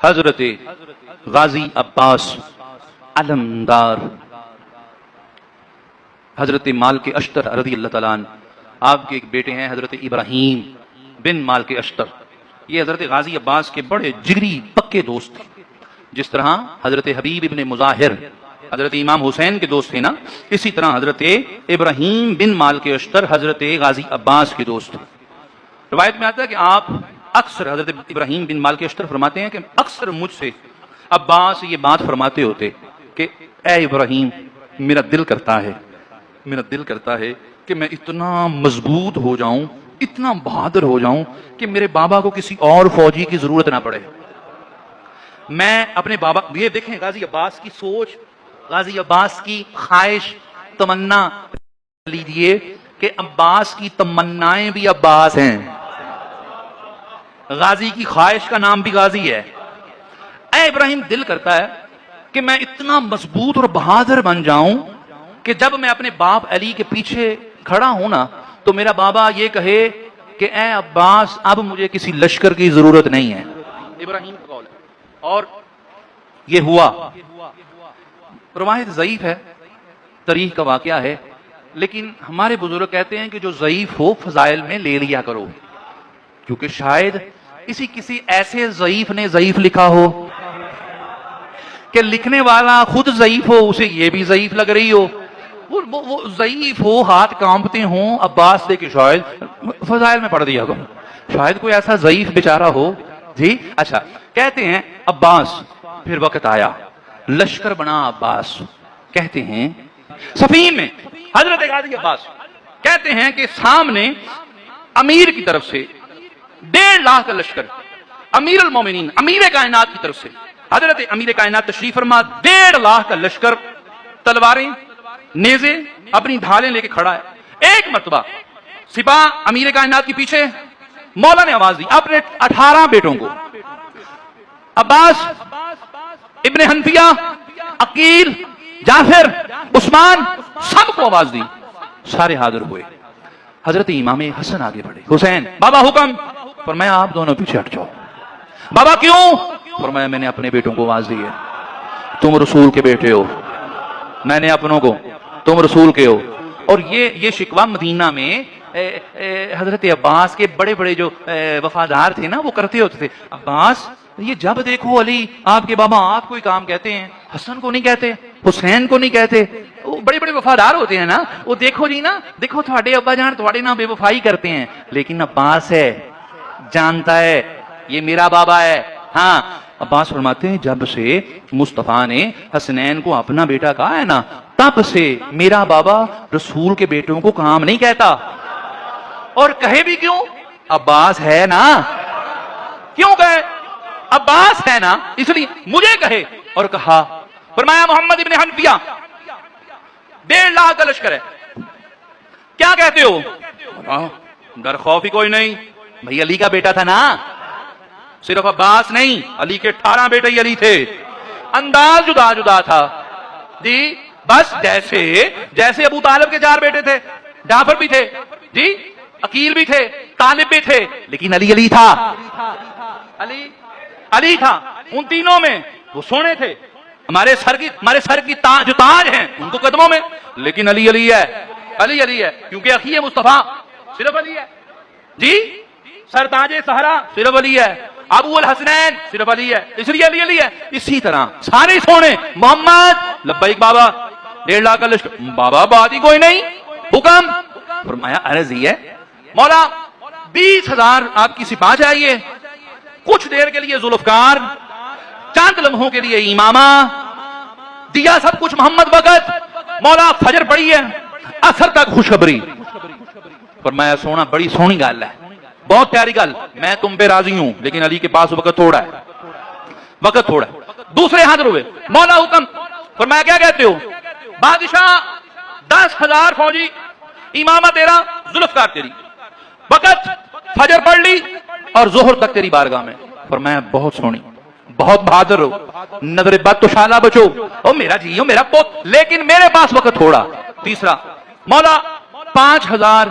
حضرت غازی عباس علمدار حضرت مالک اشتر رضی اللہ تعالیٰ عنہ، آپ کے ایک بیٹے ہیں حضرت ابراہیم بن مالک اشتر. یہ حضرت غازی عباس کے بڑے جگری پکے دوست تھے. جس طرح حضرت حبیب ابن مظاہر حضرت امام حسین کے دوست تھے نا، اسی طرح حضرت ابراہیم بن مالک اشتر حضرت غازی عباس کے دوست تھے. روایت میں آتا ہے کہ آپ اکثر حضرت ابراہیم بن مالک اشتر فرماتے ہیں کہ اکثر مجھ سے عباس یہ بات فرماتے ہوتے کہ اے ابراہیم، میرا دل کرتا ہے کہ میں اتنا مضبوط ہو جاؤں، اتنا بہادر ہو جاؤں کہ میرے بابا کو کسی اور فوجی کی ضرورت نہ پڑے. میں اپنے بابا، یہ دیکھیں غازی عباس کی سوچ، غازی عباس کی خواہش، تمنا لیجئے کہ عباس کی تمنائیں بھی عباس ہیں، غازی کی خواہش کا نام بھی غازی ہے. اے ابراہیم، دل کرتا ہے کہ میں اتنا مضبوط اور بہادر بن جاؤں کہ جب میں اپنے باپ علی کے پیچھے کھڑا ہوں نا تو میرا بابا یہ کہے کہ اے عباس، اب مجھے کسی لشکر کی ضرورت نہیں ہے. ابراہیم کا قول ہے اور یہ ہوا. روایت ضعیف ہے، تاریخ کا واقعہ ہے، لیکن ہمارے بزرگ کہتے ہیں کہ جو ضعیف ہو فضائل میں لے لیا کرو، کیونکہ شاید کسی ایسے ضعیف نے ضعیف لکھا ہو کہ لکھنے والا خود ضعیف ہو، اسے یہ بھی ضعیف لگ رہی ہو، وہ ضعیف ہو، ہاتھ کانپتے ہوں، عباس دے کہ شاید فضائل میں پڑھ دیا کرو، شاید کوئی ایسا ضعیف بیچارہ ہو. جی اچھا، کہتے ہیں عباس، پھر وقت آیا، لشکر بنا عباس. کہتے ہیں صفین میں حضرت غازی عباس کہتے ہیں کہ سامنے امیر کی طرف سے 1.5 لاکھ کا لشکر، امیر المومنین امیر کائنات کی طرف سے حضرت امیر کائنات تشریف فرما، 1.5 لاکھ کا لشکر، تلواریں، نیزے، اپنی ڈھالیں لے کے کھڑا ہے. ایک مرتبہ سپاہ امیر کائنات کے پیچھے، مولا نے آواز دی اپنے 18 بیٹوں کو، عباس ابن حنفیہ، عقیل، جعفر، عثمان، سب کو آواز دی. سارے حاضر ہوئے. حضرت امام حسن آگے بڑھے، حسین، بابا حکم. فرمایا آپ دونوں پیچھے ہٹ جاؤ. بابا کیوں؟ فرمایا میں نے اپنے بیٹوں کو آواز دی ہے، تم رسول کے بیٹے ہو، میں نے اپنوں کو، تم رسول کے ہو. اور یہ شکوہ مدینہ میں حضرت عباس کے بڑے بڑے جو وفادار تھے نا وہ کرتے ہوتے تھے. عباس، یہ جب دیکھو علی آپ کے بابا آپ کو ہی کام کہتے ہیں، حسن کو نہیں کہتے، حسین کو نہیں کہتے. وہ بڑے بڑے وفادار ہوتے ہیں نا، وہ دیکھو جی نا، دیکھو تھوڑے ابا جان تھوڑے نا بے وفائی کرتے ہیں، لیکن عباس ہے، جانتا ہے یہ میرا بابا ہے. ہاں، عباس فرماتے ہیں جب سے مصطفیٰ نے حسنین کو اپنا بیٹا کہا ہے نا، تب سے میرا بابا رسول کے بیٹوں کو کام نہیں کہتا. اور کہے بھی کیوں؟ عباس ہے نا. کیوں کہے؟ عباس ہے نا، اس لیے مجھے کہے. اور کہا، فرمایا محمد ابن حنفیہ 1.5 لاکھ کا لشکر ہے، کیا کہتے ہو؟ ڈر خوف ہی کوئی نہیں، بھئی علی کا بیٹا تھا نا. صرف عباس نہیں، علی کے 18 بیٹے ہی علی تھے، انداز جدا جدا تھا. جی بس جیسے ابو طالب کے 4 بیٹے تھے، جعفر بھی تھے، جی عقیل بھی تھے، طالب بھی تھے، لیکن علی تھا. علی تھا. ان تینوں میں وہ سونے تھے، ہمارے سر کی جو تاج ہیں ان کو قدموں میں، لیکن علی ہے کیونکہ اخی مصطفیٰ صرف علی ہے. جی سر تاج سہرا صرف علی ہے، ابو الحسنین صرف علی ہے، اس لیے علی ہے. اسی طرح سارے سونے. محمد، لبیک بابا، 1.5 لاکھ کا لشکر. بابا بات ہی کوئی نہیں، حکم. فرمایا عرض یہ ہے مولا 20,000 آپ کی سپاہ چاہیے، کچھ دیر کے لیے ذوالفقار، چند لمحوں کے لیے امامہ، دیا سب کچھ محمد وقت. مولا فجر پڑی ہے، اثر تک خوشخبری. فرمایا سونا بڑی سونی گل ہے، بہت پیاری گل، میں تم پہ راضی ہوں، لیکن علی کے پاس وقت تھوڑا ہے. دوسرے حاضر ہوئے، مولا حکم. فرمایا کیا کہتے ہو؟ بادشاہ 10,000 فوجی، امامہ تیرا، ذوالفقار تیری، وقت فجر پڑھ لی اور ظہر تک تیری بارگاہ میں. فرمایا بہت سونی، بہت بہادر ہو، نظر بد تو شالہ بچو، او میرا جی، او میرا پوت، لیکن میرے پاس وقت تھوڑا. تیسرا، مولا 5,000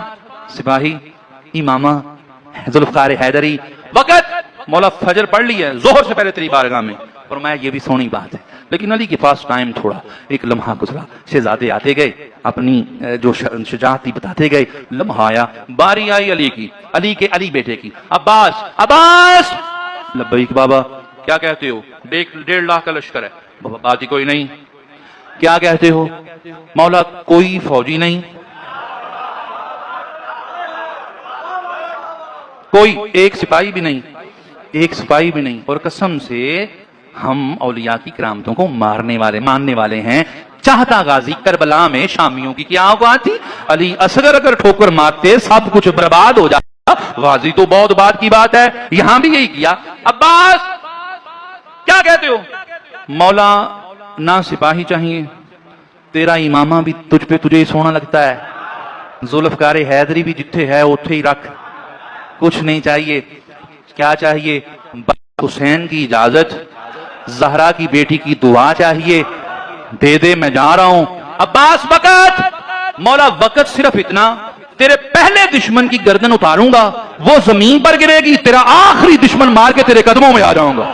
سپاہی، امامہ، ذوالفقار حیدری، وقت مولا فجر پڑھ لی ہے ظہر سے پہلے تیری بارگاہ میں. فرمایا یہ بھی سونی بات ہے. لیکن علی کے پاس ٹائم تھوڑا, ایک لمحہ گزرا, شہزادے آتے گئے اپنی جو شجاعت تھی بتاتے گئے. لمحہ آیا, باری آئی علی کی, علی بیٹے کی. عباس, عباس. لبیک بابا. کیا کہتے ہو؟ 1.5 لاکھ کا لشکر ہے. بابا بات ہی کوئی نہیں. کیا کہتے ہو؟ مولا کوئی فوجی نہیں, کوئی ایک سپاہی بھی نہیں, ایک سپاہی بھی نہیں. اور قسم سے ہم اولیاء کی کرامتوں کو مارنے والے ماننے والے ہیں. چاہتا غازی کربلا میں شامیوں کی کیا اوقات تھی؟ علی اصغر اگر ٹھوکر مارتے سب کچھ برباد ہو جاتا. غازی تو بہت بات کی بات ہے, یہاں بھی یہی کیا. عباس کیا کہتے ہو؟ مولا نہ سپاہی چاہیے, تیرا امامہ بھی تجھ پہ تجھے ہی سونا لگتا ہے. ذوالفقار حیدری بھی جتھے ہے اتھے ہی رکھ, کچھ نہیں چاہیے. کیا چاہیے؟ حسین کی اجازت, زہرا کی بیٹی کی دعا چاہیے, دے دے میں جا رہا ہوں. عباس وقت. مولا وقت صرف اتنا, تیرے پہلے دشمن کی گردن اتاروں گا, وہ زمین پر گرے گی, تیرا آخری دشمن مار کے تیرے قدموں میں آ جاؤں گا.